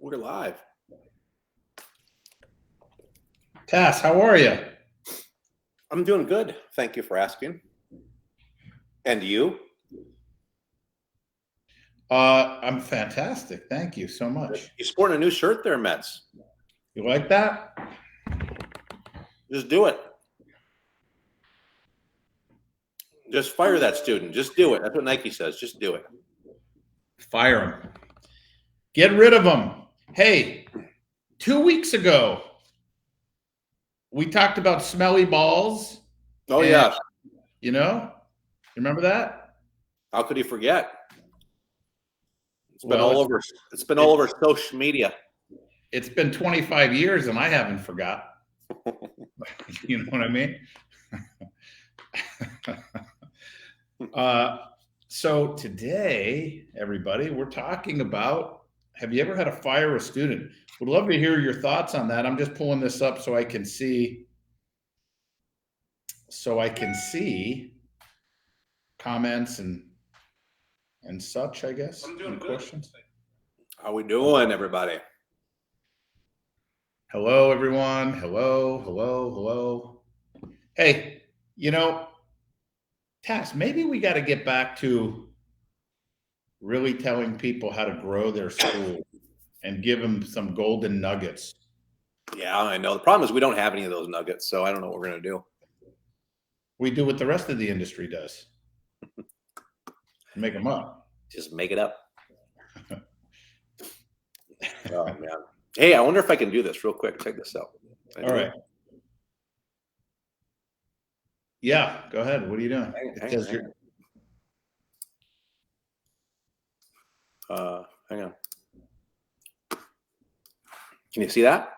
We're live. Tass, how are you? I'm doing good. Thank you for asking. And you? I'm fantastic. Thank you so much. You're sporting a new shirt there, Metz. You like that? Just do it. Just fire that student. Just do it. That's what Nike says. Just do it. Fire him. Get rid of him. Hey, 2 weeks ago, we talked about smelly balls. Oh, yeah. You know? You remember that? How could you forget? It's been all over. It's been all over social media. It's been 25 years and I haven't forgot. You know what I mean? So today, everybody, we're talking about, have you ever had to fire a student? Would love to hear your thoughts on that. I'm just pulling this up so I can see comments and such, I guess. I'm doing good. Questions? How we doing, everybody? Hello, everyone. Hello. Hey, you know, Tass, maybe we got to get back to really telling people how to grow their school and give them some golden nuggets. Yeah, I know. The problem is we don't have any of those nuggets, so I don't know what we're going to do. We do what the rest of the industry does. Make them up. Just make it up. Oh, man. Hey, I wonder if I can do this real quick. Check this out. All right. Yeah, go ahead. What are you doing? Hang on. Can you see that?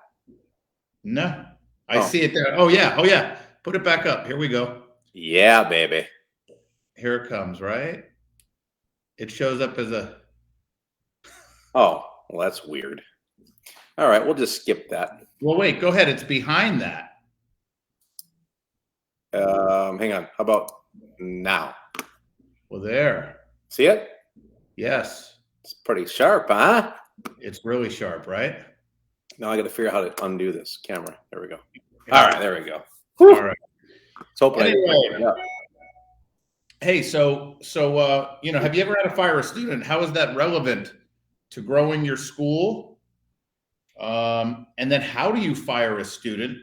No, I see it there. Oh yeah. Put it back up. Here we go. Yeah, baby. Here it comes, right? It shows up as a... Oh, well, that's weird. All right, we'll just skip that. Well, wait, go ahead. It's behind that. Hang on. How about now? Well, there. See it? Yes. It's pretty sharp, huh? It's really sharp, right? Now I got to figure out how to undo this camera. There we go. All right, there we go. All right. Let's hope anyway, hey, so you know, have you ever had to fire a student? How is that relevant to growing your school? And then how do you fire a student?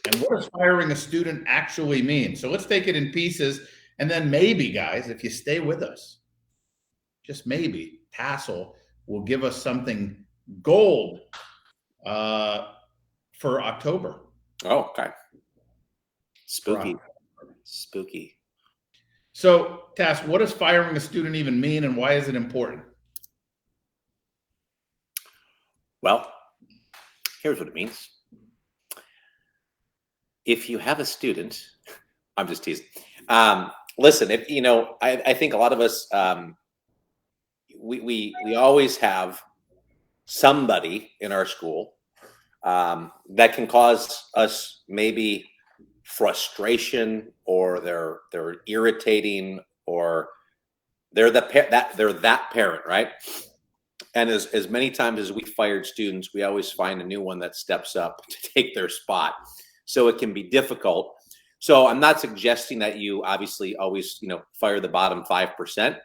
And what does firing a student actually mean? So let's take it in pieces. And then maybe, guys, if you stay with us, just maybe, Tassoul will give us something gold for October. Oh, okay. Spooky. So, Tass, what does firing a student even mean, and why is it important? Well, here's what it means. If you have a student, I'm just teasing. Listen, if you know, I think a lot of us, we always have somebody in our school that can cause us maybe frustration, or they're irritating, or they're that parent, right? And as many times as we fired students, we always find a new one that steps up to take their spot. So it can be difficult. So I'm not suggesting that you obviously always, fire the bottom 5%,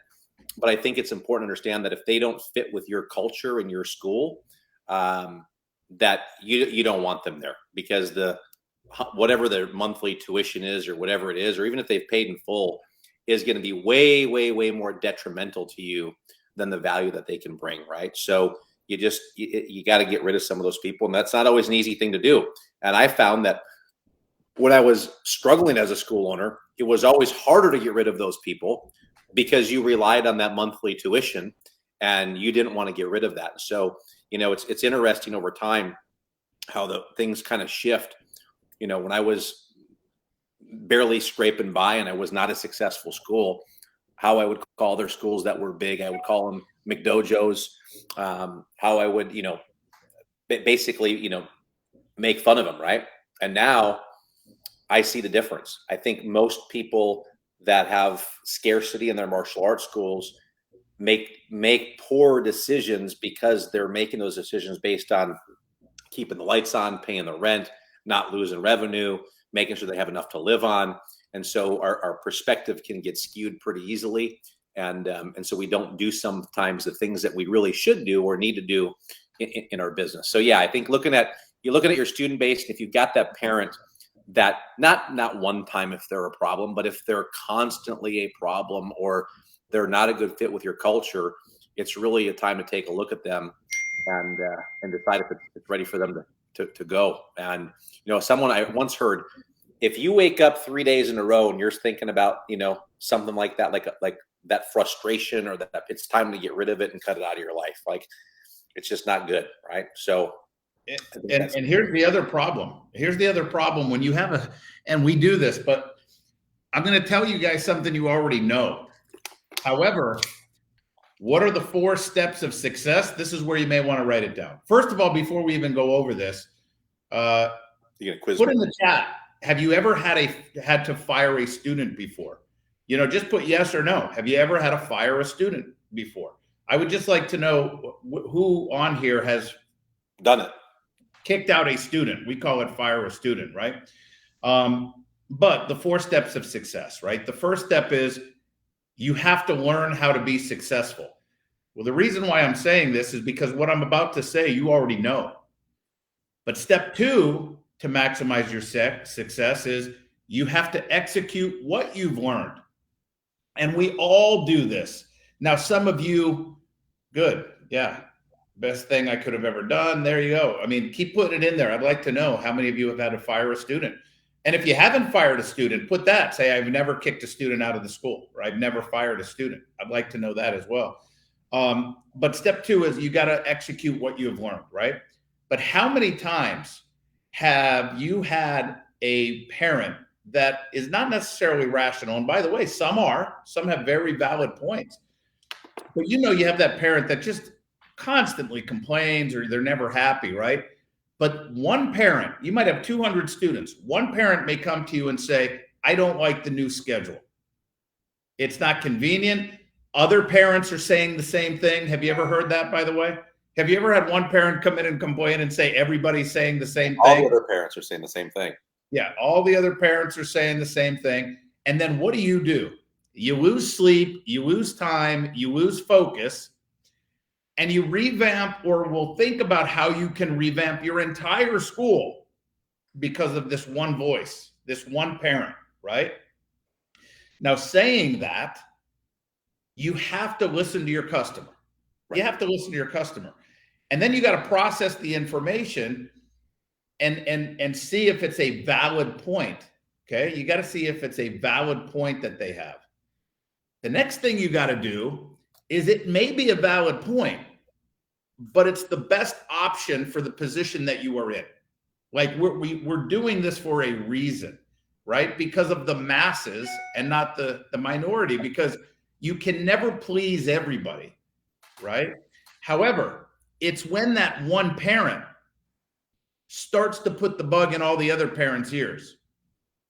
but I think it's important to understand that if they don't fit with your culture and your school, that you don't want them there, because whatever their monthly tuition is, or whatever it is, or even if they've paid in full, is going to be way, way, way more detrimental to you than the value that they can bring, right? So you got to get rid of some of those people, and that's not always an easy thing to do. And I found that when I was struggling as a school owner, it was always harder to get rid of those people because you relied on that monthly tuition and you didn't want to get rid of that. So, it's interesting over time how the things kind of shift. When I was barely scraping by and I was not a successful school, how I would call their schools that were big, I would call them McDojos. How I would, basically, make fun of them, right? And now I see the difference. I think most people that have scarcity in their martial arts schools make poor decisions because they're making those decisions based on keeping the lights on, paying the rent, not losing revenue, making sure they have enough to live on. And so our perspective can get skewed pretty easily. And so we don't do sometimes the things that we really should do or need to do in our business. So yeah, I think looking at your student base, if you've got that parent that not one time if they're a problem, but if they're constantly a problem or they're not a good fit with your culture, it's really a time to take a look at them and decide if it's ready for them to go. And someone I once heard, if you wake up 3 days in a row and you're thinking about something like that, like that frustration or that it's time to get rid of it and cut it out of your life, like it's just not good, right? So and here's the other problem. Here's the other problem when you have and we do this, but I'm going to tell you guys something you already know. However, what are the 4 steps of success? This is where you may want to write it down. First of all, before we even go over this, you're gonna quiz put me. in the chat, have you ever had to fire a student before? Just put yes or no. Have you ever had to fire a student before? I would just like to know who on here has done it. Kicked out a student. We call it fire a student, right? But the 4 steps of success, right? The first step is you have to learn how to be successful. Well, the reason why I'm saying this is because what I'm about to say, you already know. But step 2 to maximize your success is you have to execute what you've learned. And we all do this. Now, some of you, good. Yeah. Best thing I could have ever done. There you go. I mean, keep putting it in there. I'd like to know how many of you have had to fire a student. And if you haven't fired a student, put that. Say, I've never kicked a student out of the school, or I've never fired a student. I'd like to know that as well. But step 2 is you got to execute what you've learned, right? But how many times have you had a parent that is not necessarily rational? And by the way, some have very valid points. But you have that parent that just constantly complains or they're never happy, right? But one parent, you might have 200 students. One parent may come to you and say, I don't like the new schedule. It's not convenient. Other parents are saying the same thing. Have you ever heard that, by the way? Have you ever had one parent come in and complain and say everybody's saying the same thing? All the other parents are saying the same thing. Yeah, all the other parents are saying the same thing. And then what do? You lose sleep, you lose time, you lose focus, and you revamp or will think about how you can revamp your entire school because of this one voice, this one parent, right? Now, saying that, you have to listen to your customer. Right. You have to listen to your customer. And then you got to process the information and see if it's a valid point. Okay. You got to see if it's a valid point that they have. The next thing you got to do is it may be a valid point, but it's the best option for the position that you are in. Like we're doing this for a reason, right? Because of the masses and not the minority, because you can never please everybody, right? However, it's when that one parent starts to put the bug in all the other parents' ears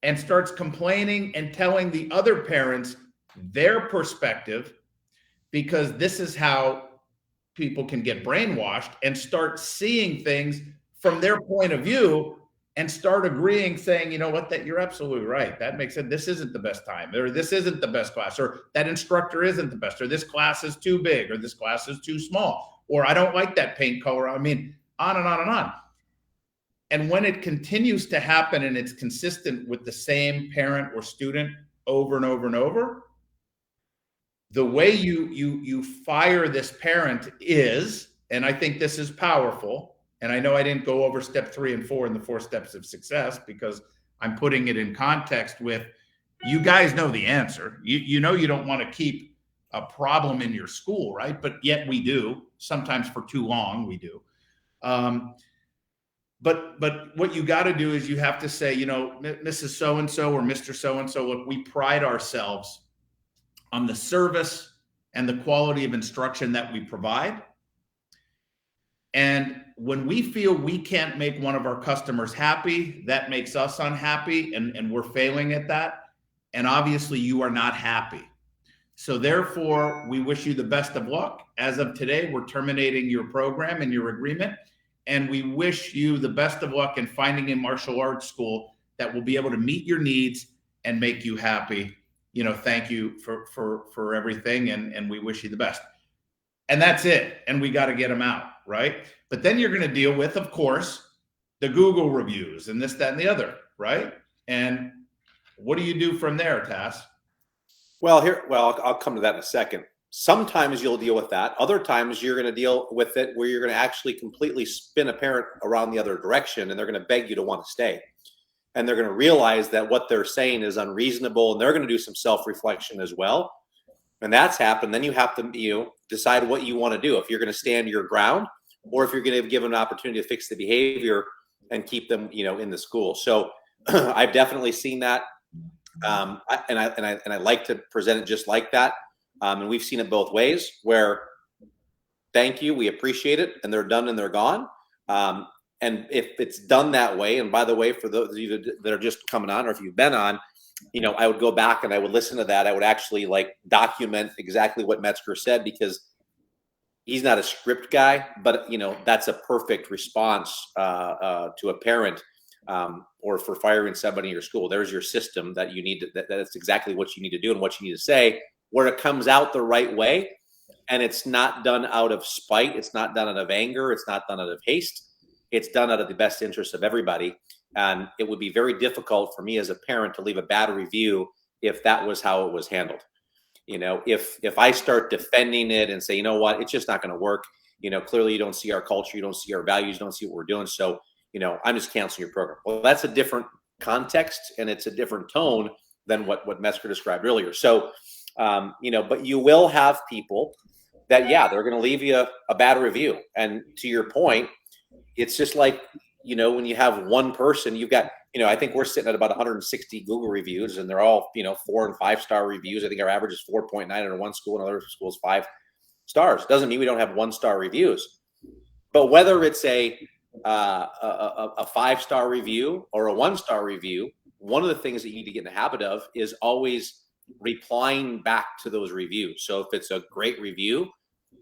and starts complaining and telling the other parents their perspective, because this is how people can get brainwashed and start seeing things from their point of view and start agreeing, saying, you know what, that you're absolutely right. That makes sense. This isn't the best time, or this isn't the best class, or that instructor isn't the best, or this class is too big, or this class is too small, or I don't like that paint color. I mean, on and on and on. And when it continues to happen and it's consistent with the same parent or student over and over and over, the way you fire this parent is, and I think this is powerful, and I know I didn't go over step 3 and 4 in the 4 steps of success because I'm putting it in context with, you guys know the answer. You know you don't want to keep a problem in your school, right? But yet we do. Sometimes for too long we do. But what you got to do is you have to say, Mrs. So-and-so or Mr. So-and-so, look, we pride ourselves on the service and the quality of instruction that we provide. And when we feel we can't make one of our customers happy, that makes us unhappy, and we're failing at that. And obviously you are not happy. So therefore, we wish you the best of luck. As of today, we're terminating your program and your agreement. And we wish you the best of luck in finding a martial arts school that will be able to meet your needs and make you happy. You know, thank you for everything. And we wish you the best. And that's it. And we got to get them out, right? But then you're going to deal with, of course, the Google reviews and this, that, and the other, right? And what do you do from there, Tass? Well, I'll come to that in a second. Sometimes you'll deal with that. Other times you're going to deal with it where you're going to actually completely spin a parent around the other direction, and they're going to beg you to want to stay. And they're going to realize that what they're saying is unreasonable, and they're going to do some self-reflection as well. And that's happened. Then you have to decide what you want to do. If you're going to stand your ground, or if you're going to give them an opportunity to fix the behavior and keep them, in the school. So I've definitely seen that. I like to present it just like that. And we've seen it both ways, where thank you, we appreciate it, and they're done and they're gone. And if it's done that way, and by the way, for those of you that are just coming on, or if you've been on, I would go back and I would listen to that. I would actually document exactly what Metzger said, because he's not a script guy, but that's a perfect response to a parent. Or for firing somebody in your school. There's your system that you need to, that's exactly what you need to do and what you need to say, where it comes out the right way. And it's not done out of spite. It's not done out of anger. It's not done out of haste. It's done out of the best interest of everybody. And it would be very difficult for me as a parent to leave a bad review if that was how it was handled. If I start defending it and say, you know what, it's just not going to work. Clearly you don't see our culture. You don't see our values. You don't see what we're doing. So I'm just canceling your program. Well, that's a different context, and it's a different tone than what Metzger described earlier. So, but you will have people that, they're going to leave you a bad review. And to your point, it's just like, when you have one person, you've got, I think we're sitting at about 160 Google reviews, and they're all, 4 and 5 star reviews. I think our average is 4.9 in one school, and other schools 5 stars. Doesn't mean we don't have 1-star reviews, but whether it's a 5-star review or a 1-star review, one of the things that you need to get in the habit of is always replying back to those reviews. So if it's a great review,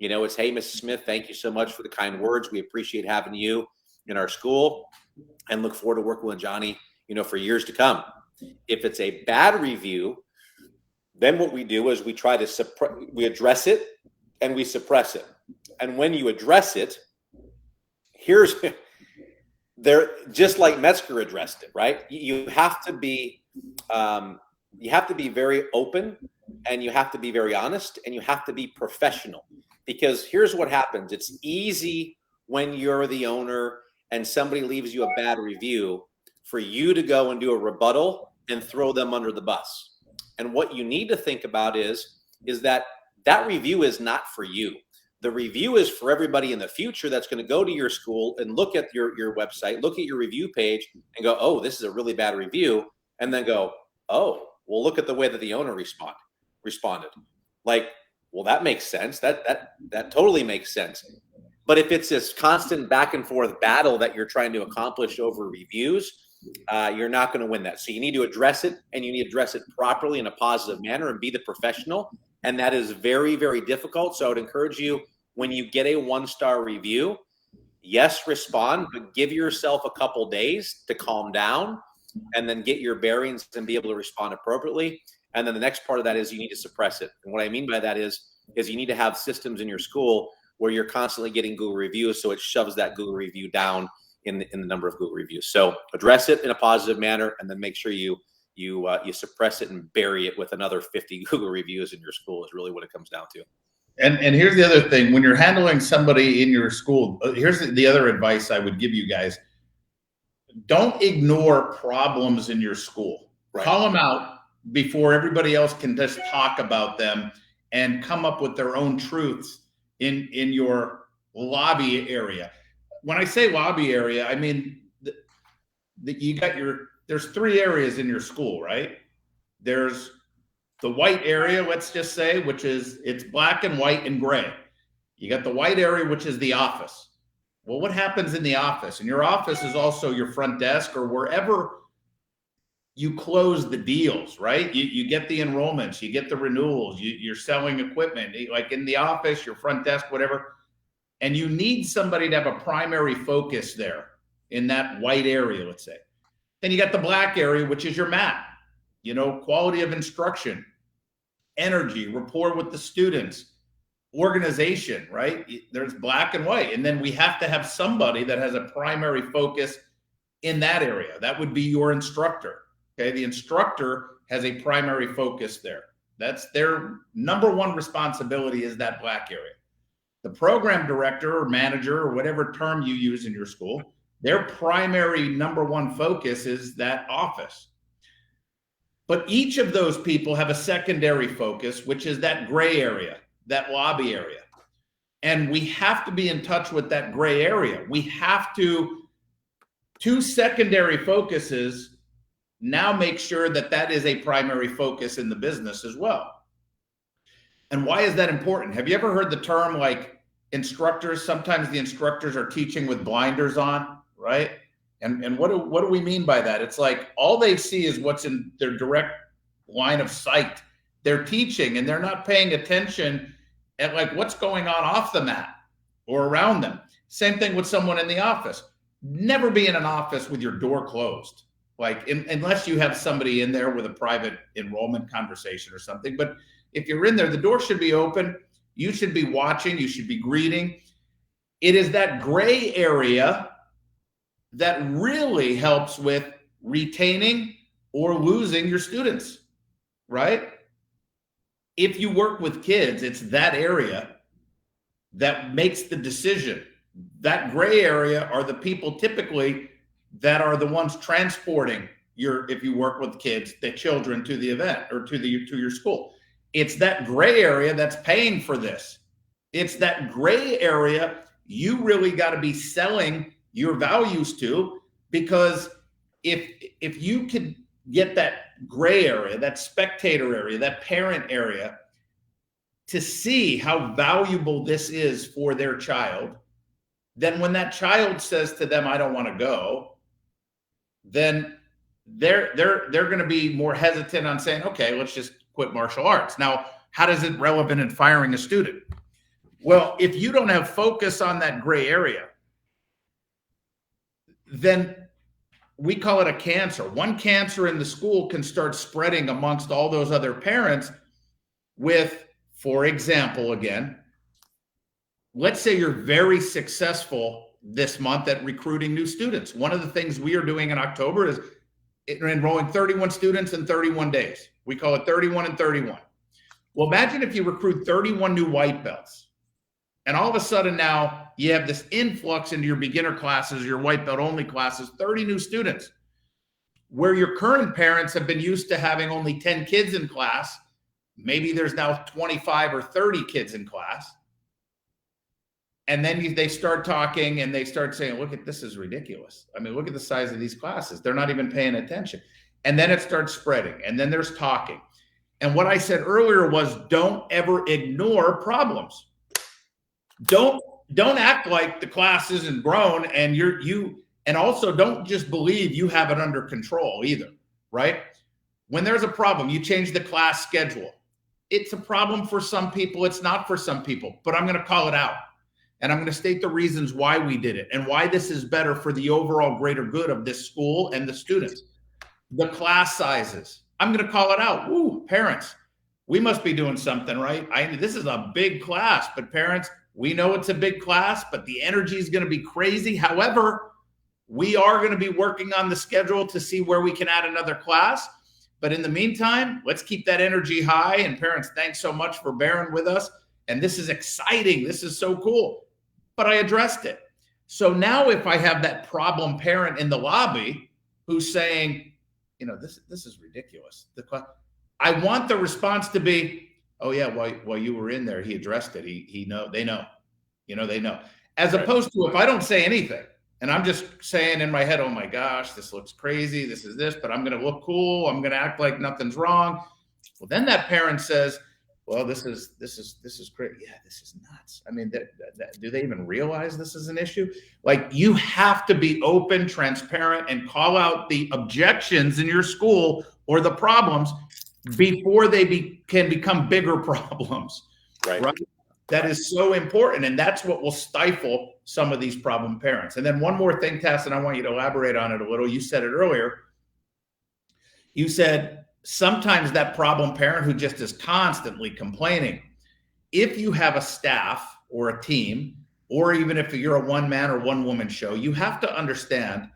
it's, hey, Mrs. Smith, thank you so much for the kind words. We appreciate having you in our school and look forward to working with Johnny, for years to come. If it's a bad review, then what we do is we try to we address it and we suppress it. And when you address it, they're just like Metzger addressed it, right? You have to be very open, and you have to be very honest, and you have to be professional, because here's what happens. It's easy when you're the owner and somebody leaves you a bad review for you to go and do a rebuttal and throw them under the bus. And what you need to think about is that review is not for you. The review is for everybody in the future that's going to go to your school and look at your website, look at your review page and go, oh, this is a really bad review. And then go, oh, well, look at the way that the owner responded. Well, that makes sense. That totally makes sense. But if it's this constant back and forth battle that you're trying to accomplish over reviews, you're not going to win that. So you need to address it, and you need to address it properly in a positive manner and be the professional. And that is very, very difficult. So I would encourage you, when you get a 1-star review, yes, respond, but give yourself a couple days to calm down and then get your bearings and be able to respond appropriately. And then the next part of that is you need to suppress it. And what I mean by that is you need to have systems in your school where you're constantly getting Google reviews, so it shoves that Google review down in the number of Google reviews. So address it in a positive manner, and then make sure you suppress it and bury it with another 50 Google reviews in your school is really what it comes down to. And here's the other thing. When you're handling somebody in your school, here's the other advice I would give you guys. Don't ignore problems in your school. Right. Call them out before everybody else can just talk about them, and come up with their own truths in your lobby area. When I say lobby area, I mean there's 3 areas in your school, right? There's the white area, let's just say, which is, it's black and white and gray. You got the white area, which is the office. Well, what happens in the office? And your office is also your front desk, or wherever you close the deals, right? You get the enrollments, you get the renewals, you're selling equipment, like in the office, your front desk, whatever. And you need somebody to have a primary focus there in that white area, let's say. Then you got the black area, which is your map, quality of instruction, energy, rapport with the students, organization, right? There's black and white. And then we have to have somebody that has a primary focus in that area. That would be your instructor. Okay. The instructor has a primary focus there. That's their number one responsibility, is that black area. The program director or manager, or whatever term you use in your school, their primary number one focus is that office. But each of those people have a secondary focus, which is that gray area, that lobby area. And we have to be in touch with that gray area. We have to, two secondary focuses, now make sure that that is a primary focus in the business as well. And why is that important? Have you ever heard the term like instructors? Sometimes the instructors are teaching with blinders on, right? And what do we mean by that? It's like all they see is what's in their direct line of sight. They're teaching and they're not paying attention at like what's going on off the mat or around them. Same thing with someone in the office. Never be in an office with your door closed. Like unless you have somebody in there with a private enrollment conversation or something. But if you're in there, the door should be open. You should be watching. You should be greeting. It is that gray area that really helps with retaining or losing your students, right? If you work with kids, it's that area that makes the decision. That gray area are the people typically that are the ones transporting if you work with kids, the children to the event or to your school. It's that gray area that's paying for this. It's that gray area you really got to be selling your values to, because if you could get that gray area, that spectator area, that parent area to see how valuable this is for their child, then when that child says to them, I don't want to go, then they're going to be more hesitant on saying, okay, let's just quit martial arts. Now, how does it relevant in firing a student? Well, if you don't have focus on that gray area, then we call it a cancer. One cancer in the school can start spreading amongst all those other parents with, for example, again, let's say you're very successful this month at recruiting new students. One of the things we are doing in October is enrolling 31 students in 31 days. We call it 31 and 31. Well, imagine if you recruit 31 new white belts. And all of a sudden now you have this influx into your beginner classes, your white belt only classes, 30 new students, where your current parents have been used to having only 10 kids in class. Maybe there's now 25 or 30 kids in class. And then they start talking and they start saying, look, this is ridiculous. I mean, look at the size of these classes. They're not even paying attention. And then it starts spreading and then there's talking. And what I said earlier was don't ever ignore problems. Don't act like the class isn't grown and and also don't just believe you have it under control either, right? When there's a problem, you change the class schedule. It's a problem for some people. It's not for some people, but I'm going to call it out. And I'm going to state the reasons why we did it and why this is better for the overall greater good of this school and the students. The class sizes, I'm going to call it out. Woo, parents, we must be doing something right. This is a big class, but parents, we know it's a big class, but the energy is going to be crazy. However, we are going to be working on the schedule to see where we can add another class. But in the meantime, let's keep that energy high. And parents, thanks so much for bearing with us. And this is exciting. This is so cool. But I addressed it. So now if I have that problem parent in the lobby who's saying, this is ridiculous. I want the response to be, oh yeah, while you were in there, he addressed it. They know. As opposed to if I don't say anything and I'm just saying in my head, oh my gosh, this looks crazy. This is this, but I'm going to look cool. I'm going to act like nothing's wrong. Well, then that parent says, well, this is great. Yeah, this is nuts. I mean, do they even realize this is an issue? Like, you have to be open, transparent, and call out the objections in your school or the problems before they can become bigger problems. Right? That is so important, and that's what will stifle some of these problem parents. And then one more thing, Tess, and I want you to elaborate on it a little. You said it earlier. You said sometimes that problem parent who just is constantly complaining, if you have a staff or a team, or even if you're a one-man or one-woman show, you have to understand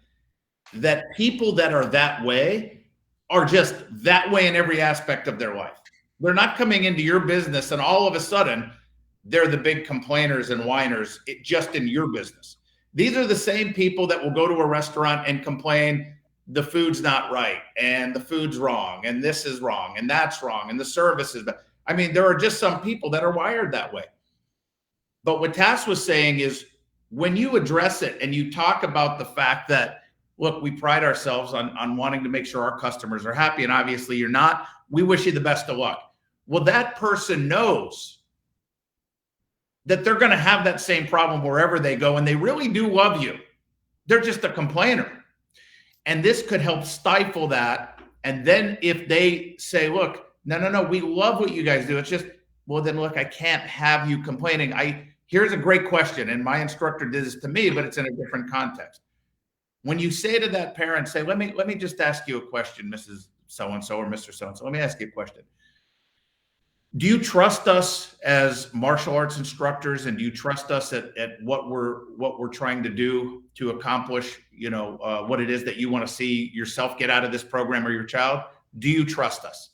that people that are that way are just that way in every aspect of their life. They're not coming into your business and all of a sudden they're the big complainers and whiners just in your business. These are the same people that will go to a restaurant and complain the food's not right and the food's wrong and this is wrong and that's wrong and the service is bad. I mean, there are just some people that are wired that way. But what Tass was saying is, when you address it and you talk about the fact that, look, we pride ourselves on wanting to make sure our customers are happy, and obviously you're not, we wish you the best of luck. Well, that person knows that they're going to have that same problem wherever they go, and they really do love you. They're just a complainer. And this could help stifle that. And then if they say, look, no, we love what you guys do. It's just, well, then look, I can't have you complaining. Here's a great question. And my instructor did this to me, but it's in a different context. When you say to that parent, say, let me just ask you a question, Mrs. So-and-so or Mr. So-and-so. Let me ask you a question. Do you trust us as martial arts instructors, and do you trust us at what we're trying to do to accomplish, what it is that you want to see yourself get out of this program or your child? Do you trust us?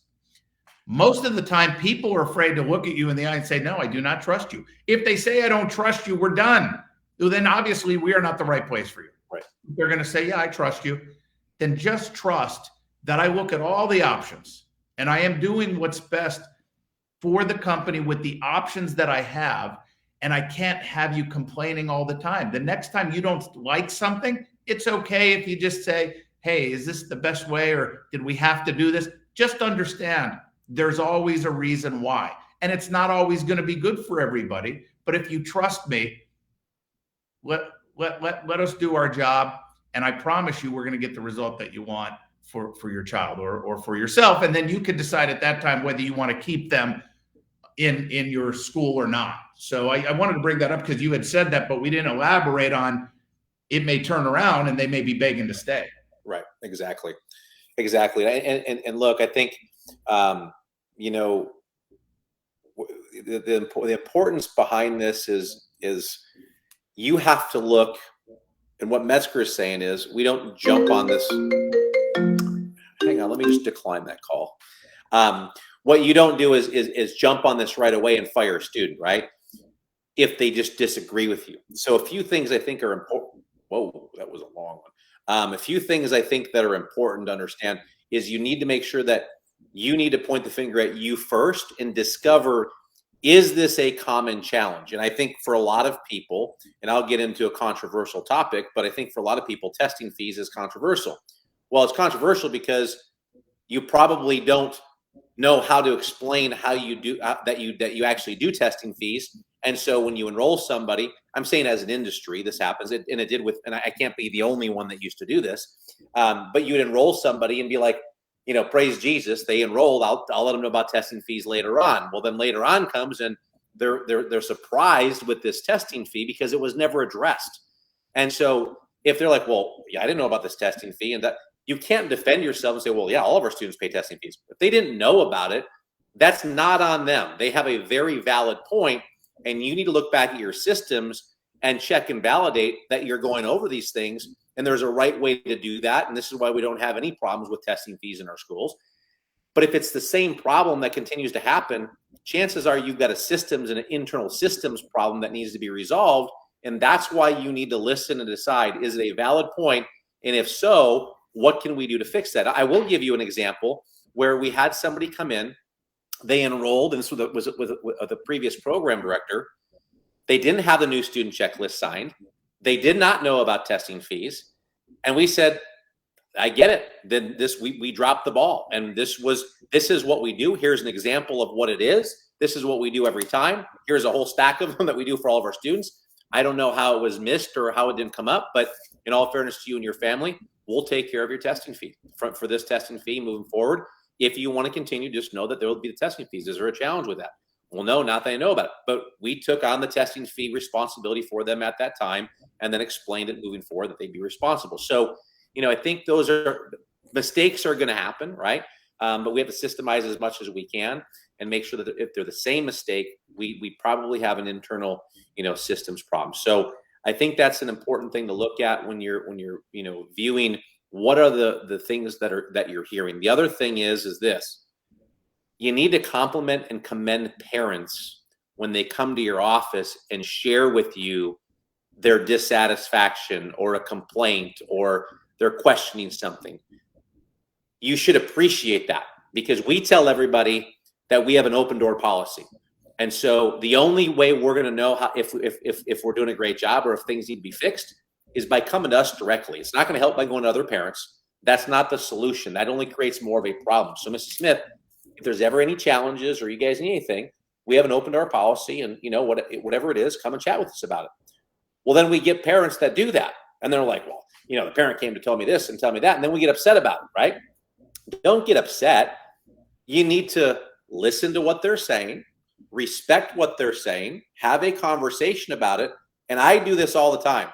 Most of the time, people are afraid to look at you in the eye and say, no, I do not trust you. If they say, I don't trust you, we're done. Well, then obviously we are not the right place for you. Right. If they're going to say, yeah, I trust you. Then just trust that I look at all the options and I am doing what's best for the company with the options that I have, and I can't have you complaining all the time. The next time you don't like something, it's okay if you just say, hey, is this the best way, or did we have to do this? Just understand there's always a reason why. And it's not always going to be good for everybody, but if you trust me, let us do our job, and I promise you we're going to get the result that you want for your child or for yourself. And then you can decide at that time whether you want to keep them in your school or not. So I wanted to bring that up because you had said that, but we didn't elaborate on it may turn around and they may be begging to stay. Right. Exactly. And look, I think, the importance behind this is you have to look, and what Metzger is saying is we don't jump on this. Hang on, let me just decline that call. What you don't do is jump on this right away and fire a student, right? If they just disagree with you. So a few things I think are important. Whoa, that was a long one. A few things I think that are important to understand is you need to make sure that you need to point the finger at you first and discover, is this a common challenge? And I think for a lot of people, and I'll get into a controversial topic, but I think for a lot of people, testing fees is controversial. Well, it's controversial because you probably don't know how to explain how you do that you actually do testing fees. And so when you enroll somebody, I'm saying as an industry, this happens, and it did with, and I can't be the only one that used to do this, but you'd enroll somebody and be like, praise Jesus, they enrolled. I'll let them know about testing fees later on. Well, then later on comes and they're surprised with this testing fee because it was never addressed. And so if they're like, well, yeah, I didn't know about this testing fee, and that, you can't defend yourself and say, well, yeah, all of our students pay testing fees. If they didn't know about it, that's not on them. They have a very valid point, and you need to look back at your systems and check and validate that you're going over these things, and there's a right way to do that. And this is why we don't have any problems with testing fees in our schools. But if it's the same problem that continues to happen, chances are you've got a systems and an internal systems problem that needs to be resolved. And that's why you need to listen and decide, is it a valid point? And if so, what can we do to fix that? I will give you an example where we had somebody come in, they enrolled, and this was with the previous program director. They didn't have the new student checklist signed. They did not know about testing fees. And we said, I get it. Then we dropped the ball. And this is what we do. Here's an example of what it is. This is what we do every time. Here's a whole stack of them that we do for all of our students. I don't know how it was missed or how it didn't come up, but in all fairness to you and your family, we'll take care of your testing fee for this testing fee moving forward. If you want to continue, just know that there will be the testing fees. Is there a challenge with that? Well, no, not that I know about it, but we took on the testing fee responsibility for them at that time and then explained it moving forward that they'd be responsible. So, I think those are mistakes are going to happen, right? But we have to systemize as much as we can and make sure that if they're the same mistake, we probably have an internal, systems problem. So I think that's an important thing to look at when you're viewing what are the things that you're hearing. The other thing is this: you need to compliment and commend parents when they come to your office and share with you their dissatisfaction or a complaint or they're questioning something. You should appreciate that, because we tell everybody that we have an open door policy. And so the only way we're going to know how, if we're doing a great job or if things need to be fixed, is by coming to us directly. It's not going to help by going to other parents. That's not the solution. That only creates more of a problem. So Mrs. Smith, if there's ever any challenges or you guys need anything, we have an open door policy, and whatever it is, come and chat with us about it. Well, then we get parents that do that. And they're like, well, the parent came to tell me this and tell me that. And then we get upset about it, right? Don't get upset. You need to listen to what they're saying, respect what they're saying, have a conversation about it. And I do this all the time.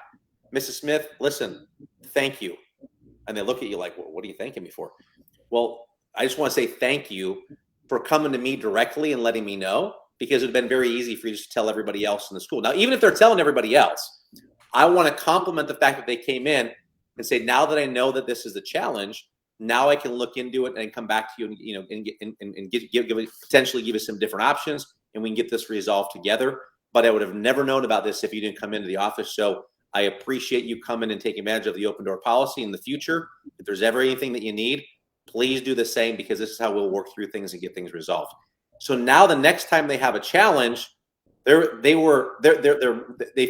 Mrs. Smith, listen, thank you. And they look at you like, well, what are you thanking me for? Well, I just want to say thank you for coming to me directly and letting me know, because it'd been very easy for you just to tell everybody else in the school. Now, even if they're telling everybody else, I want to compliment the fact that they came in and say, now that I know that this is the challenge, now I can look into it and come back to you and potentially give us some different options, and we can get this resolved together. But I would have never known about this if you didn't come into the office. So I appreciate you coming and taking advantage of the open door policy in the future. If there's ever anything that you need, please do the same, because this is how we'll work through things and get things resolved. So now the next time they have a challenge, they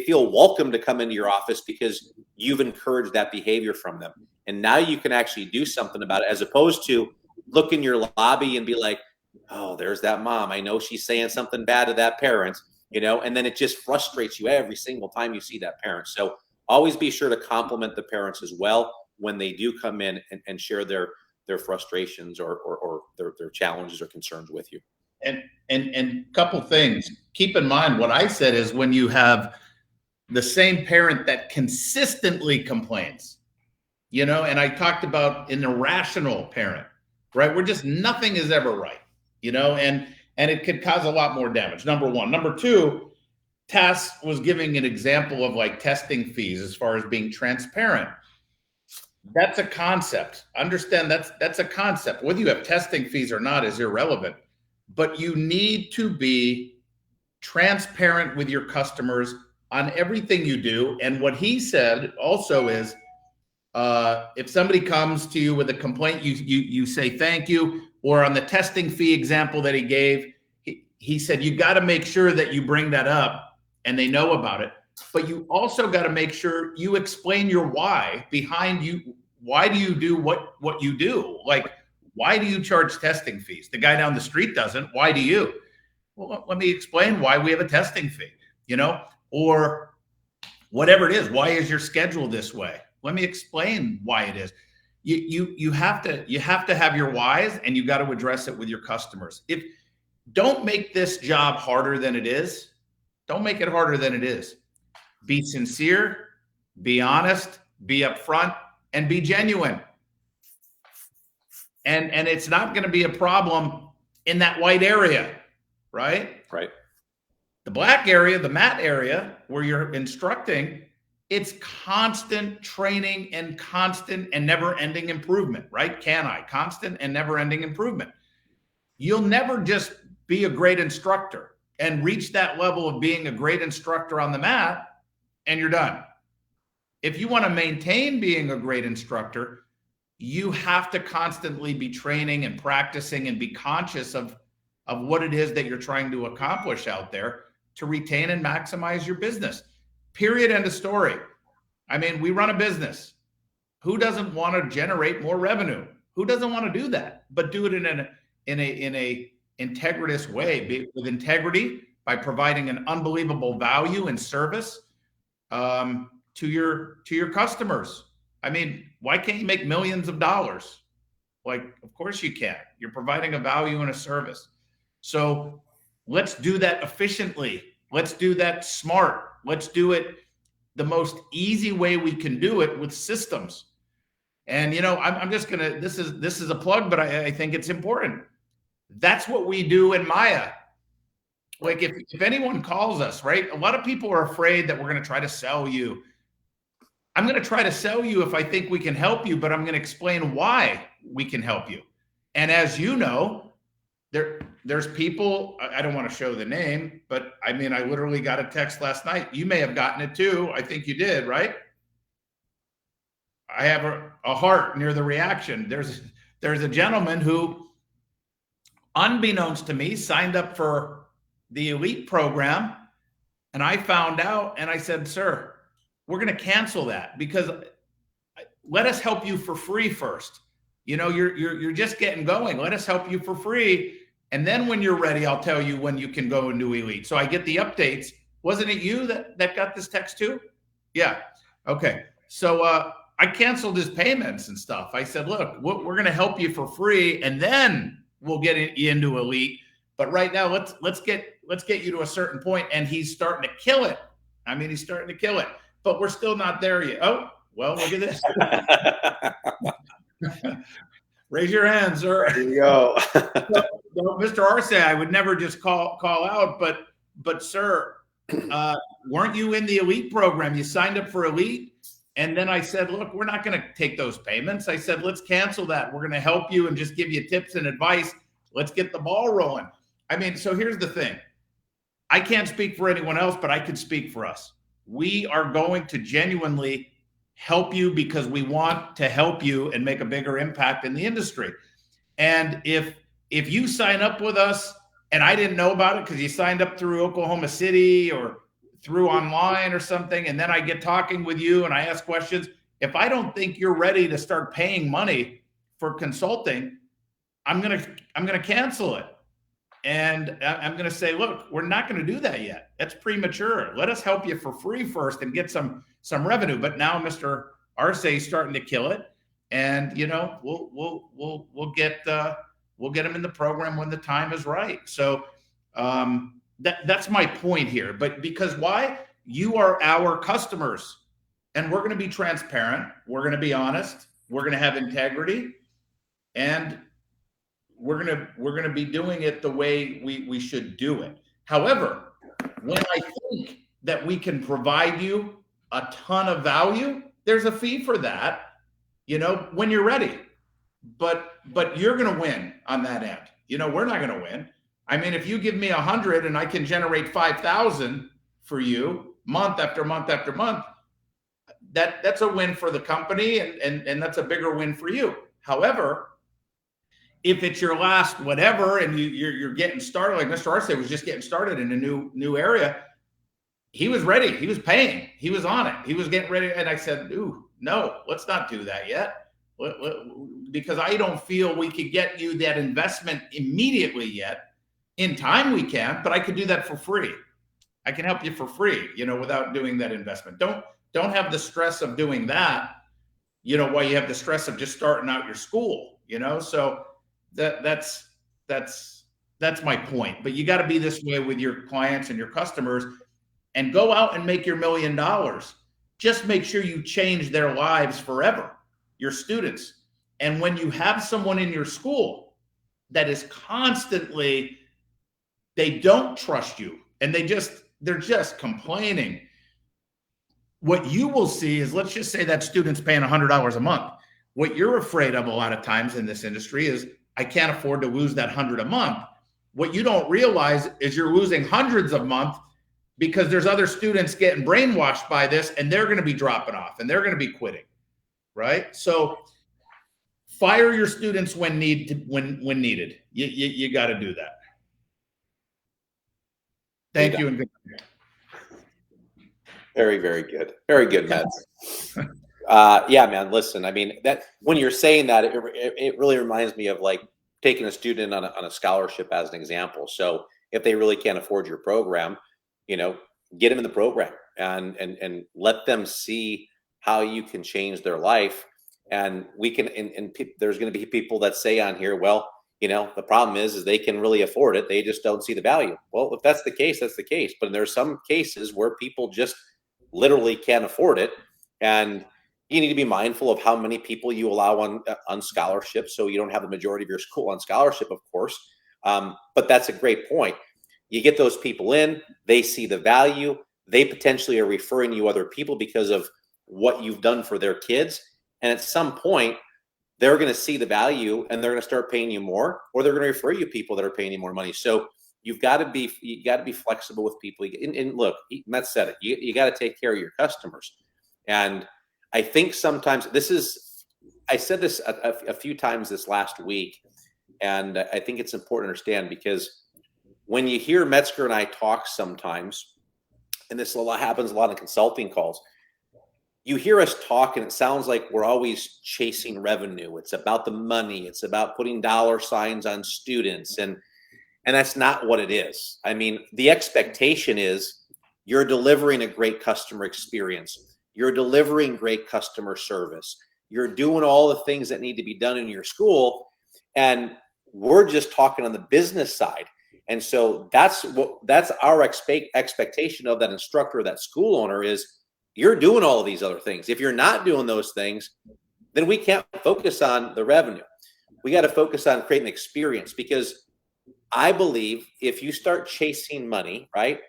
feel welcome to come into your office because you've encouraged that behavior from them. And now you can actually do something about it, as opposed to look in your lobby and be like, oh, there's that mom. I know she's saying something bad to that parent, and then it just frustrates you every single time you see that parent. So always be sure to compliment the parents as well when they do come in and share their frustrations or their challenges or concerns with you. And couple things. Keep in mind, what I said is, when you have the same parent that consistently complains, and I talked about an irrational parent, right? Where just nothing is ever right, and it could cause a lot more damage. Number one. Number two, Tass was giving an example of like testing fees as far as being transparent. That's a concept. Understand that's a concept. Whether you have testing fees or not is irrelevant, but you need to be transparent with your customers on everything you do. And what he said also is, if somebody comes to you with a complaint, you say thank you. Or on the testing fee example that he gave, he said you got to make sure that you bring that up and they know about it. But you also got to make sure you explain your why behind you. Why do you do what you do? Like, why do you charge testing fees? The guy down the street doesn't. Why do you? Well, let me explain why we have a testing fee, or whatever it is. Why is your schedule this way? Let me explain why it is. You have to have your whys, and you got to address it with your customers. Don't make this job harder than it is. Don't make it harder than it is. Be sincere, be honest, be upfront, and be genuine. And it's not going to be a problem in that white area, right? Right. The black area, the matte area where you're instructing, it's constant training and constant and never-ending improvement, right? Constant and never-ending improvement. You'll never just be a great instructor and reach that level of being a great instructor on the mat and you're done. If you want to maintain being a great instructor, you have to constantly be training and practicing and be conscious of what it is that you're trying to accomplish out there to retain and maximize your business. Period. End of story. I mean, we run a business. Who doesn't want to generate more revenue? Who doesn't want to do that? But do it in integritous way, with integrity, by providing an unbelievable value and service to your customers. I mean, why can't you make millions of dollars? Like, of course you can. You're providing a value and a service. So let's do that efficiently. Let's do that smart. Let's do it the most easy way we can do it, with systems. And, you know, I'm just going to, this is a plug, but I think it's important. That's what we do in MAIA. Like, if anyone calls us, right? A lot of people are afraid that we're going to try to sell you. I'm going to try to sell you if I think we can help you, but I'm going to explain why we can help you. And as you know, there's people, I don't want to show the name, but I mean, I literally got a text last night. You may have gotten it too. I think you did, right? I have a heart near the reaction. There's a gentleman who, unbeknownst to me, signed up for the elite program, and I found out, and I said, sir, we're going to cancel that, because let us help you for free first. You know, you're just getting going. Let us help you for free. And then when you're ready, I'll tell you when you can go into elite. So I get the updates. Wasn't it you that got this text too? Yeah. Okay. So I canceled his payments and stuff. I said, look, we're going to help you for free, and then we'll get you into elite. But right now, let's get you to a certain point. And he's starting to kill it. I mean, he's starting to kill it, but we're still not there yet. Oh, well, look at this. Raise your hands, sir. There you go. So, Mr. Arce, I would never just call out, but sir, weren't you in the elite program? You signed up for elite. And then I said, look, we're not going to take those payments. I said, let's cancel that. We're going to help you and just give you tips and advice. Let's get the ball rolling. I mean, so here's the thing. I can't speak for anyone else, but I could speak for us. We are going to genuinely help you because we want to help you and make a bigger impact in the industry. And if you sign up with us and I didn't know about it because you signed up through Oklahoma City or through online or something, and then I get talking with you and I ask questions, if I don't think you're ready to start paying money for consulting, I'm gonna cancel it. And I'm going to say, look, we're not going to do that yet. That's premature. Let us help you for free first and get some revenue. But now Mr. Arce is starting to kill it, and you know, we'll get him in the program when the time is right. So that's my point here. But because why? You are our customers, and we're going to be transparent. We're going to be honest. We're going to have integrity, and we're gonna be doing it the way we should do it. However, when I think that we can provide you a ton of value, there's a fee for that, you know, when you're ready. But you're gonna win on that end. You know, we're not gonna win. I mean, if you give me 100 and I can generate 5,000 for you month after month after month, that's a win for the company, and that's a bigger win for you. However, if it's your last whatever and you're getting started, like Mr. Arce was just getting started in a new area, he was ready. He was paying. He was on it. He was getting ready. And I said, ooh, no, let's not do that yet. Because I don't feel we could get you that investment immediately yet. In time we can, but I could do that for free. I can help you for free, you know, without doing that investment. Don't have the stress of doing that, you know, while you have the stress of just starting out your school, you know. So that's my point. But you got to be this way with your clients and your customers, and go out and make your $1 million. Just make sure you change their lives forever, your students. And when you have someone in your school that is constantly, they don't trust you and they're just complaining, what you will see is, let's just say that student's paying $100 a month. What you're afraid of a lot of times in this industry is, I can't afford to lose that 100 a month. What you don't realize is you're losing hundreds a month because there's other students getting brainwashed by this, and they're going to be dropping off and they're going to be quitting, right? So fire your students when needed. You got to do that. Thank you and good night. Very, very good. Very good, Matt. Yeah, man, listen, I mean, that when you're saying that, it really reminds me of like taking a student on a scholarship as an example. So if they really can't afford your program, you know, get them in the program and let them see how you can change their life. And we can, there's going to be people that say on here, well, you know, the problem is they can really afford it. They just don't see the value. Well, if that's the case, that's the case. But there's some cases where people just literally can't afford it. And you need to be mindful of how many people you allow on scholarship. So you don't have the majority of your school on scholarship, of course. But that's a great point. You get those people in, they see the value. They potentially are referring you other people because of what you've done for their kids. And at some point, they're going to see the value and they're going to start paying you more, or they're going to refer you people that are paying you more money. So you got to be flexible with people. And look, Matt said it. You got to take care of your customers. And I think sometimes I said this a few times this last week, and I think it's important to understand, because when you hear Metzger and I talk sometimes, and this happens a lot in consulting calls, you hear us talk and it sounds like we're always chasing revenue. It's about the money. It's about putting dollar signs on students. And that's not what it is. I mean, the expectation is you're delivering a great customer experience. You're delivering great customer service. You're doing all the things that need to be done in your school. And we're just talking on the business side. And so that's our expectation of that instructor, that school owner, is you're doing all of these other things. If you're not doing those things, then we can't focus on the revenue. We got to focus on creating experience, because I believe if you start chasing money, right,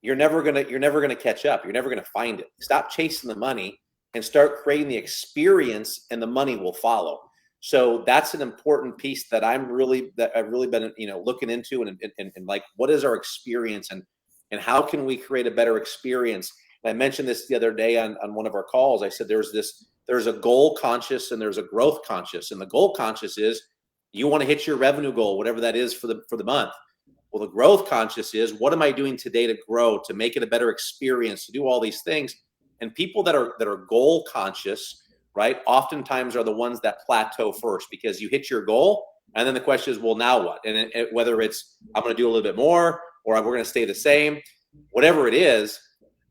you're never gonna catch up. You're never gonna find it. Stop chasing the money and start creating the experience, and the money will follow. So that's an important piece that I've really been, looking into and like, what is our experience, and how can we create a better experience? And I mentioned this the other day on one of our calls. I said there's a goal conscious and there's a growth conscious. And the goal conscious is you want to hit your revenue goal, whatever that is for the month. Well, the growth conscious is, what am I doing today to grow, to make it a better experience, to do all these things? And people that are goal conscious, right, oftentimes are the ones that plateau first, because you hit your goal and then the question is, well, now what? And whether it's I'm going to do a little bit more, or we're going to stay the same, whatever it is,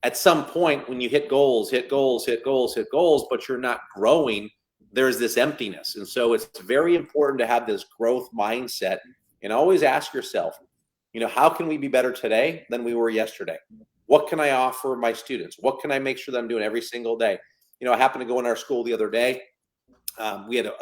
at some point when you hit goals, but you're not growing, there's this emptiness. And so it's very important to have this growth mindset and always ask yourself, how can we be better today than we were yesterday? What can I offer my students? What can I make sure that I'm doing every single day? I happened to go in our school the other day. We had a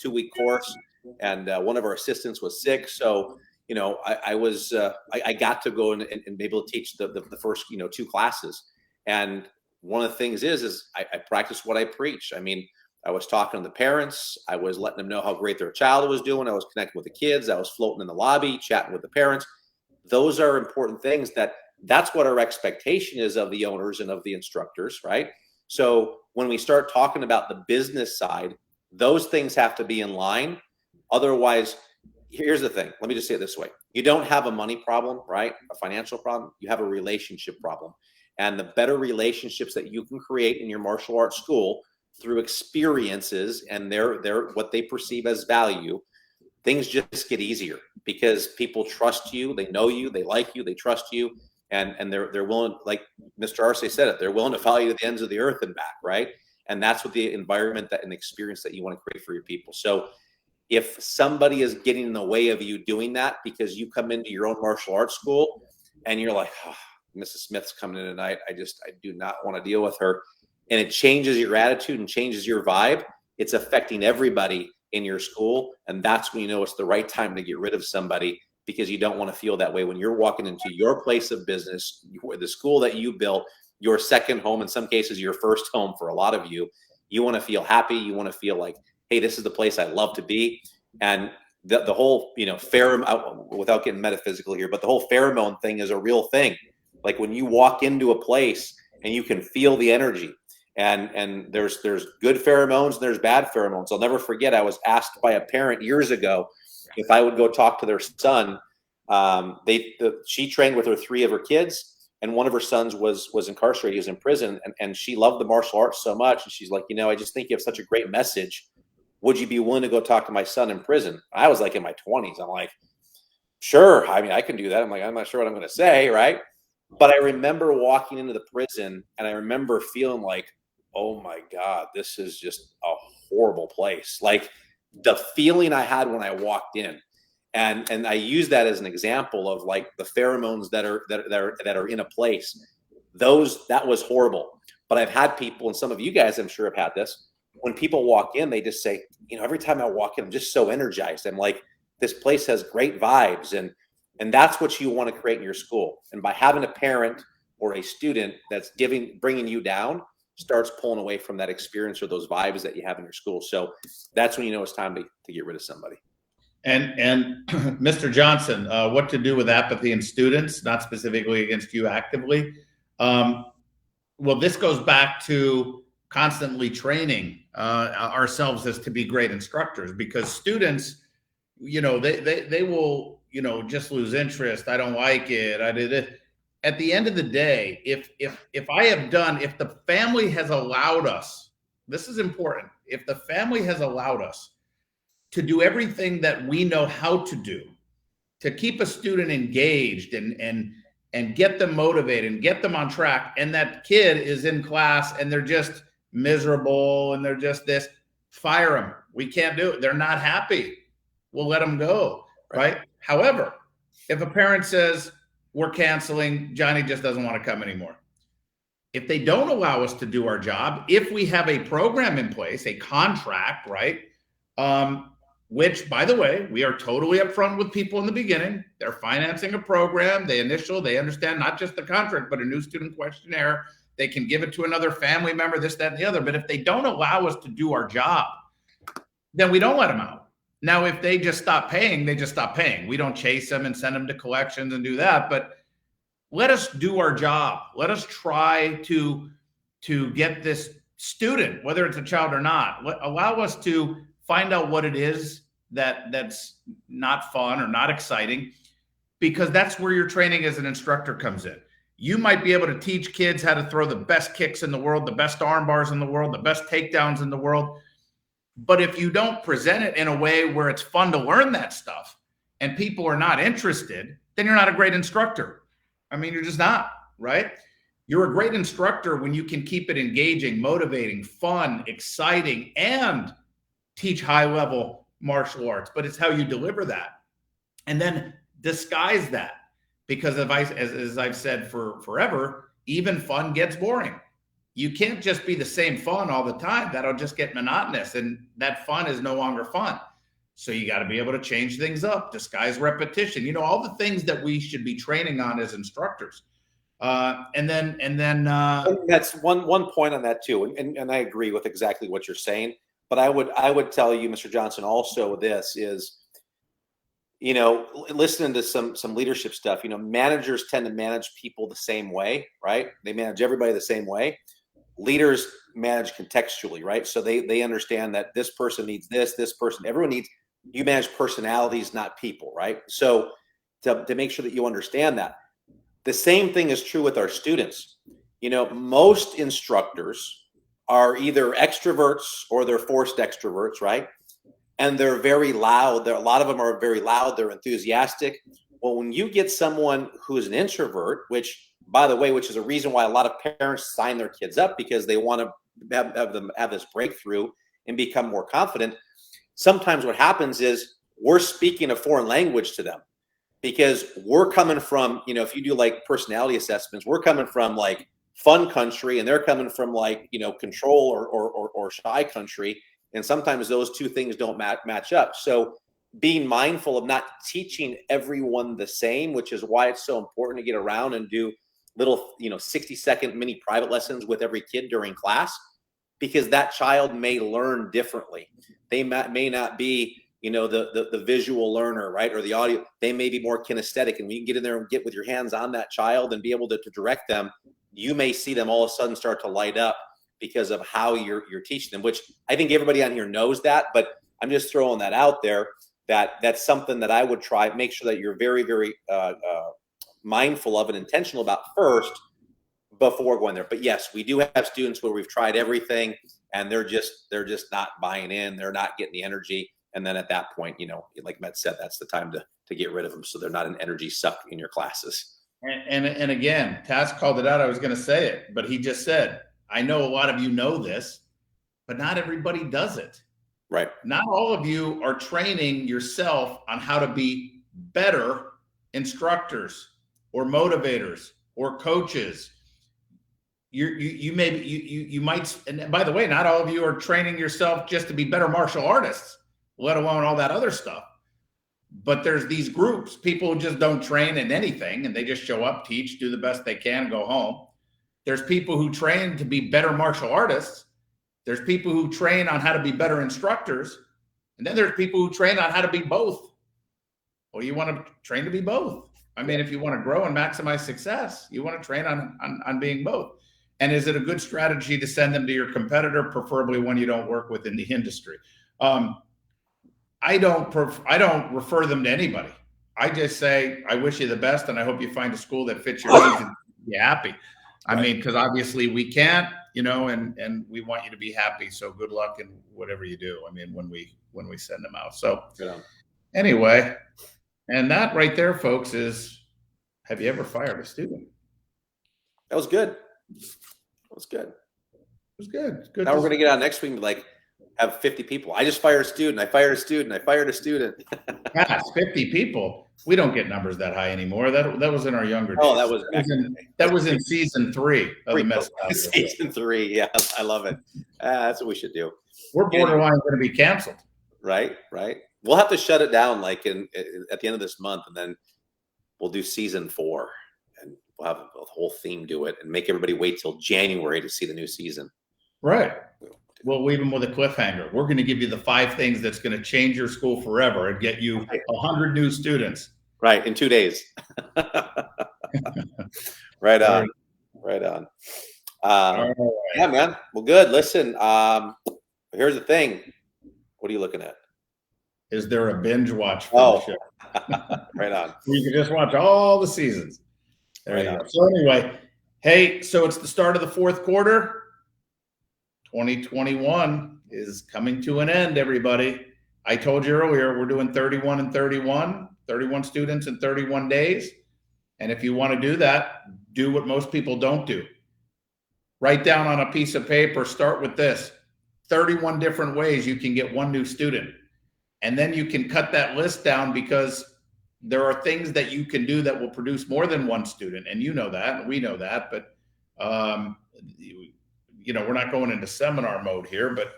2-week course, and one of our assistants was sick. So, I got to go and be able to teach the first, 2 classes. And one of the things is I practice what I preach. I mean, I was talking to the parents. I was letting them know how great their child was doing. I was connecting with the kids. I was floating in the lobby, chatting with the parents. Those are important things. That's what our expectation is of the owners and of the instructors, right? So when we start talking about the business side, those things have to be in line. Otherwise, here's the thing. Let me just say it this way. You don't have a money problem, right? A financial problem. You have a relationship problem. And the better relationships that you can create in your martial arts school through experiences and their what they perceive as value, things just get easier, because people trust you, they know you, they like you, they trust you, and they're willing, like Mr. Arce said it, they're willing to follow you to the ends of the earth and back, right? And that's what the environment and experience that you want to create for your people. So if somebody is getting in the way of you doing that because you come into your own martial arts school and you're like, oh, Mrs. Smith's coming in tonight, I do not want to deal with her, and it changes your attitude and changes your vibe, it's affecting everybody in your school. And that's when you know it's the right time to get rid of somebody, because you don't want to feel that way when you're walking into your place of business, the school that you built, your second home, in some cases your first home for a lot of you. You want to feel happy. You want to feel like, hey, this is the place I love to be. And the whole, pheromone, without getting metaphysical here, but the whole pheromone thing is a real thing. Like when you walk into a place and you can feel the energy, and there's good pheromones and there's bad pheromones. I'll never forget, I was asked by a parent years ago if I would go talk to their son. She trained with 3 of her kids, and one of her sons was incarcerated. He was in prison, and she loved the martial arts so much. And she's like, I just think you have such a great message. would you be willing to go talk to my son in prison? I was like in my 20s. I'm like, sure. I mean, I can do that. I'm like, I'm not sure what I'm going to say, right? But I remember walking into the prison, and I remember feeling like, oh my God, this is just a horrible place. Like the feeling I had when I walked in. And I use that as an example of like the pheromones that are in a place. That was horrible. But I've had people, and some of you guys I'm sure have had this, when people walk in, they just say, every time I walk in, I'm just so energized. I'm like, this place has great vibes. And that's what you want to create in your school. And by having a parent or a student that's bringing you down, starts pulling away from that experience or those vibes that you have in your school. So that's when you know it's time to get rid of somebody. And Mr. Johnson, what to do with apathy in students, not specifically against you actively. Well, this goes back to constantly training ourselves as to be great instructors, because students, they will, just lose interest. I don't like it. I did it. At the end of the day, if the family has allowed us, this is important. If the family has allowed us to do everything that we know how to do to keep a student engaged and get them motivated and get them on track, and that kid is in class and they're just miserable and they're just this, fire them. We can't do it. They're not happy. We'll let them go, right? However, if a parent says, we're canceling, Johnny just doesn't want to come anymore. If they don't allow us to do our job, if we have a program in place, a contract, right? Which, by the way, we are totally upfront with people in the beginning. They're financing a program. They understand not just the contract, but a new student questionnaire. They can give it to another family member, this, that, and the other. But if they don't allow us to do our job, then we don't let them out. Now, if they just stop paying, they just stop paying. We don't chase them and send them to collections and do that. But let us do our job. Let us try to get this student, whether it's a child or not, allow us to find out what it is that's not fun or not exciting, because that's where your training as an instructor comes in. You might be able to teach kids how to throw the best kicks in the world, the best arm bars in the world, the best takedowns in the world. But if you don't present it in a way where it's fun to learn that stuff and people are not interested, then you're not a great instructor. I mean, you're just not, right? You're a great instructor when you can keep it engaging, motivating, fun, exciting, and teach high-level martial arts. But it's how you deliver that. And then disguise that. Because as I've said for forever, even fun gets boring. You can't just be the same fun all the time. That'll just get monotonous, and that fun is no longer fun. So you got to be able to change things up, disguise repetition, all the things that we should be training on as instructors. And then that's one point on that too. And I agree with exactly what you're saying, but I would tell you, Mr. Johnson, also this is, listening to some leadership stuff, managers tend to manage people the same way, right? They manage everybody the same way. Leaders manage contextually, right? So they understand that this person needs this person, everyone needs, you manage personalities, not people, right? So to make sure that you understand that. The same thing is true with our students. Most instructors are either extroverts or they're forced extroverts, right? And they're very loud. A lot of them are very loud. They're enthusiastic. Well, when you get someone who's an introvert, which, by the way, which is a reason why a lot of parents sign their kids up, because they want to have them have this breakthrough and become more confident. Sometimes what happens is we're speaking a foreign language to them, because we're coming from, if you do like personality assessments, we're coming from like fun country and they're coming from like, control or shy country. And sometimes those two things don't match up. So being mindful of not teaching everyone the same, which is why it's so important to get around and do little, 60-second mini private lessons with every kid during class, because that child may learn differently. They may not be, the visual learner, right? Or the audio. They may be more kinesthetic, and when you can get in there and get with your hands on that child and be able to direct them, you may see them all of a sudden start to light up because of how you're teaching them, which I think everybody on here knows that, but I'm just throwing that out there, that's something that I would try, make sure that you're very, very mindful of and intentional about first before going there. But yes, we do have students where we've tried everything and they're just not buying in. They're not getting the energy. And then at that point, like Matt said, that's the time to get rid of them, so they're not an energy suck in your classes. And again, Taz called it out. I was going to say it, but he just said, I know a lot of you know this, but not everybody does it. Right. Not all of you are training yourself on how to be better instructors or motivators or coaches. You might, and by the way, not all of you are training yourself just to be better martial artists, let alone all that other stuff. But there's these groups, people who just don't train in anything, and they just show up, teach, do the best they can, go home. There's people who train to be better martial artists. There's people who train on how to be better instructors. And then there's people who train on how to be both. Well, you want to train to be both. I mean, if you want to grow and maximize success, you want to train on being both. And is it a good strategy to send them to your competitor, preferably one you don't work with in the industry? I don't refer them to anybody. I just say, I wish you the best, and I hope you find a school that fits your needs and be happy. I mean, because obviously we can't, and we want you to be happy. So good luck in whatever you do. I mean, when we send them out. So anyway, and that right there, folks, is, have you ever fired a student? That was good. That was good. It was good. Good. Now we're going to get out next week and like have 50 people. I just fired a student. I fired a student. I fired a student. Yes, 50 people. We don't get numbers that high anymore. That was in our younger days. Oh, that was in season 3 of the Metzger Tassoul Show. Season 3. Yeah, I love it. That's what we should do. We're borderline going to be canceled. Right. We'll have to shut it down like at the end of this month, and then we'll do season 4, and we'll have a whole theme to it, and make everybody wait till January to see the new season. Right. We'll leave them with a cliffhanger. We're going to give you the 5 things that's going to change your school forever and get you 100 new students. Right, in 2 days. Right on. Right on. Right. Yeah, man. Well, good. Listen, here's the thing. What are you looking at? Is there a binge watch for the show? Right on. You can just watch all the seasons. There you go. So anyway, hey, so it's the start of the 4th quarter. 2021 is coming to an end, everybody. I told you earlier, we're doing 31 and 31 students in 31 days. And if you want to do that, do what most people don't do. Write down on a piece of paper, start with this, 31 different ways you can get 1 new student. And then you can cut that list down, because there are things that you can do that will produce more than 1 student. And you know that, and we know that, but we're not going into seminar mode here, but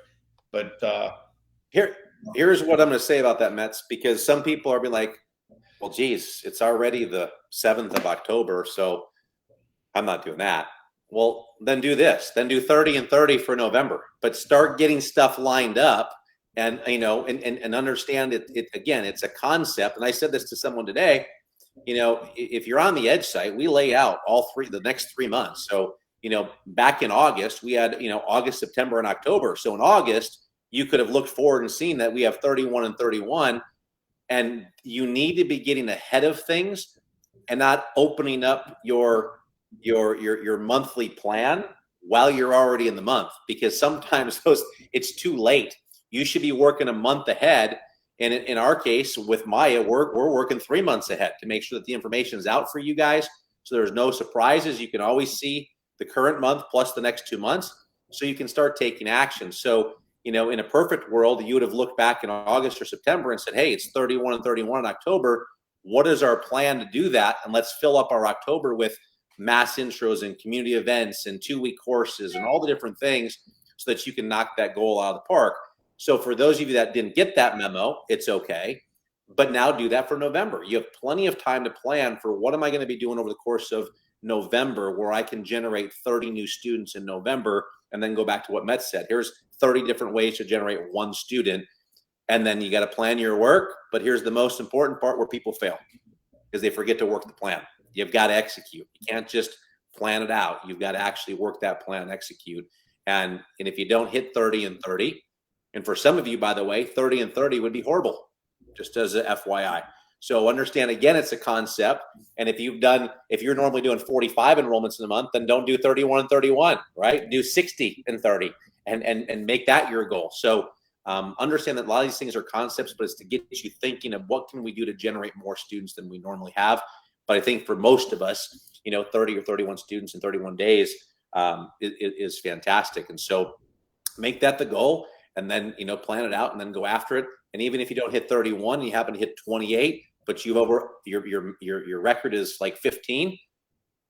here's what I'm going to say about that, Mets, because some people are being like, well, geez, it's already the 7th of October, so I'm not doing that. Well, then do this. Then do 30 and 30 for November, but start getting stuff lined up, and and understand it again. It's a concept, and I said this to someone today. If you're on the Edge site, we lay out the next 3 months. So back in August, we had August, September, and October. So in August, you could have looked forward and seen that we have 31 and 31, and you need to be getting ahead of things and not opening up your monthly plan while you're already in the month, because sometimes it's too late. You should be working a month ahead. And in our case with MAIA, we're working 3 months ahead to make sure that the information is out for you guys, so there's no surprises. You can always see the current month plus the next 2 months, so you can start taking action. So in a perfect world, you would have looked back in August or September and said, hey, it's 31 and 31 in October. What is our plan to do that? And let's fill up our October with mass intros and community events and 2-week courses and all the different things, so that you can knock that goal out of the park. So for those of you that didn't get that memo, it's okay. But now do that for November. You have plenty of time to plan for, what am I going to be doing over the course of November, where I can generate 30 new students in November, and then go back to what Metz said. Here's 30 different ways to generate 1 student. And then you got to plan your work. But here's the most important part where people fail, because they forget to work the plan. You've got to execute. You can't just plan it out. You've got to actually work that plan and execute. And if you don't hit 30 and 30, and for some of you, by the way, 30 and 30 would be horrible, just as a FYI. So understand, again, it's a concept. And if you're normally doing 45 enrollments in a month, then don't do 31 and 31, right? Do 60 and 30. and make that your goal. So understand that a lot of these things are concepts, but it's to get you thinking of what can we do to generate more students than we normally have. But I think for most of us, 30 or 31 students in 31 days is fantastic. And so make that the goal, and then, plan it out and then go after it. And even if you don't hit 31, you happen to hit 28, but your record is like 15,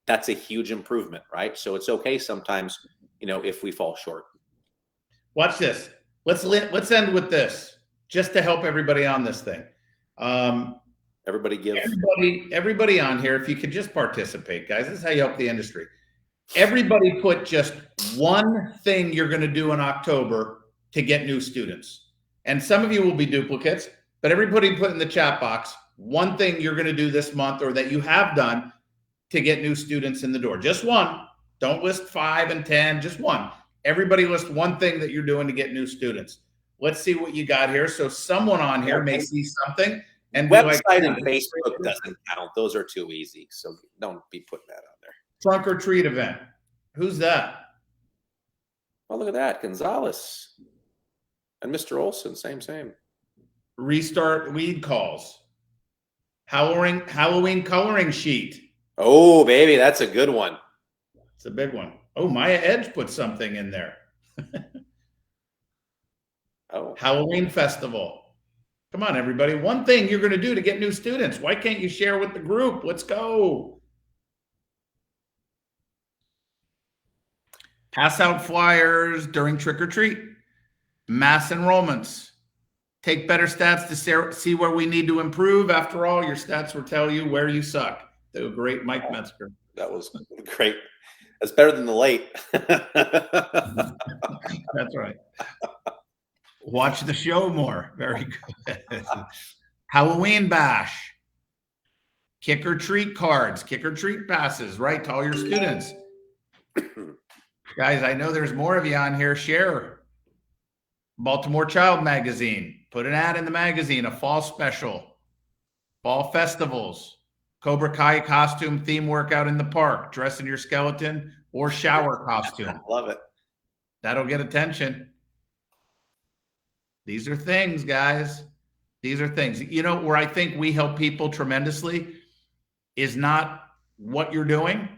that's a huge improvement, right? So it's okay sometimes, if we fall short. Watch this. Let's end with this, just to help everybody on this thing. Everybody on here, if you could just participate, guys. This is how you help the industry. Everybody put just one thing you're going to do in October to get new students. And some of you will be duplicates, but everybody put in the chat box one thing you're going to do this month or that you have done to get new students in the door. Just one. Don't list 5 and 10, just one. Everybody list one thing that you're doing to get new students. Let's see what you got here. So someone on here may see something and website and Facebook doesn't count. Those are too easy. So don't be putting that on there. Trunk or treat event. Who's that? Oh, look at that. Gonzalez and Mr. Olson. Same. Restart weed calls. Halloween coloring sheet. Oh, baby. That's a good one. It's a big one. Oh, MAIA Edge put something in there. Oh, Halloween festival. Come on, everybody. One thing you're going to do to get new students. Why can't you share with the group? Let's go. Pass out flyers during trick or treat. Mass enrollments. Take better stats to see where we need to improve. After all, your stats will tell you where you suck. The great Mike Metzger. That was great. That's better than the late. That's right. Watch the show more. Very good. Halloween bash. Kick or treat cards. Kick or treat passes, right, to all your students. Guys, I know there's more of you on here. Share. Baltimore Child Magazine. Put an ad in the magazine. A fall special. Fall festivals. Cobra Kai costume theme workout in the park. Dress in your skeleton or shower costume. Love it. That'll get attention. These are things, guys. These are things. Where I think we help people tremendously is not what you're doing,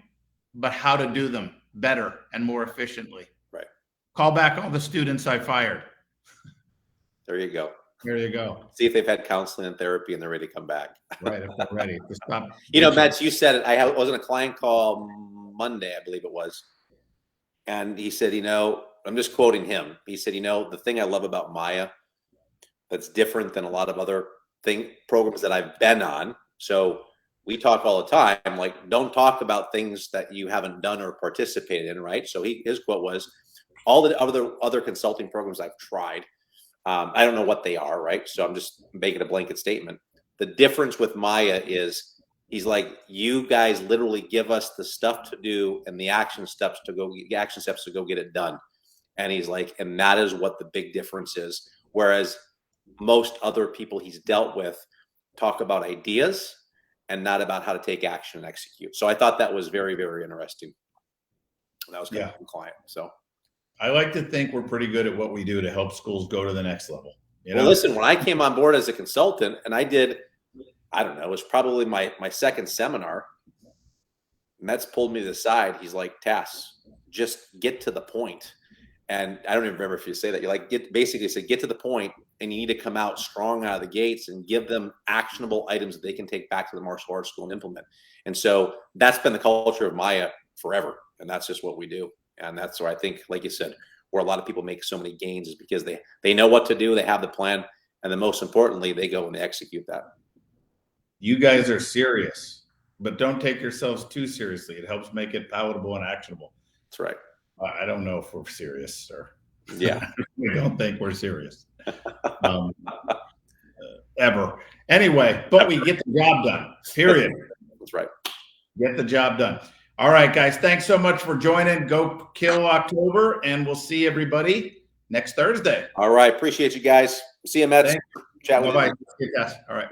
but how to do them better and more efficiently. Right. Call back all the students I fired. There you go. There you go. See if they've had counseling and therapy and they're ready to come back. Right, if they're ready. To stop. Metz, you said it. I was on a client call Monday, I believe it was. And he said, I'm just quoting him. He said, the thing I love about MAIA that's different than a lot of other programs that I've been on. So we talk all the time, like, don't talk about things that you haven't done or participated in, right? So his quote was, all the other consulting programs I've tried, I don't know what they are, right? So I'm just making a blanket statement. The difference with MAIA is he's like, you guys literally give us the stuff to do and the action steps to go get it done. And he's like, and that is what the big difference is. Whereas most other people he's dealt with talk about ideas and not about how to take action and execute. So I thought that was very, very interesting. That was good from the client. So I like to think we're pretty good at what we do to help schools go to the next level. Well, listen, when I came on board as a consultant and I did, I don't know, it was probably my second seminar, Metz pulled me to the side. He's like, Tass, just get to the point. And I don't even remember if you say that. You're like, basically said, get to the point, and you need to come out strong out of the gates and give them actionable items that they can take back to the martial arts school and implement. And so that's been the culture of MAIA forever. And that's just what we do. And that's where I think, like you said, where a lot of people make so many gains is because they know what to do. They have the plan. And then most importantly, they go and execute that. You guys are serious, but don't take yourselves too seriously. It helps make it palatable and actionable. That's right. I don't know if we're serious, sir. Yeah. We don't think we're serious. Ever. Anyway, but we get the job done, period. That's right. Get the job done. All right, guys. Thanks so much for joining. Go kill October, and we'll see everybody next Thursday. All right. Appreciate you guys. See you, Metz. Chat with you. Bye-bye. All right.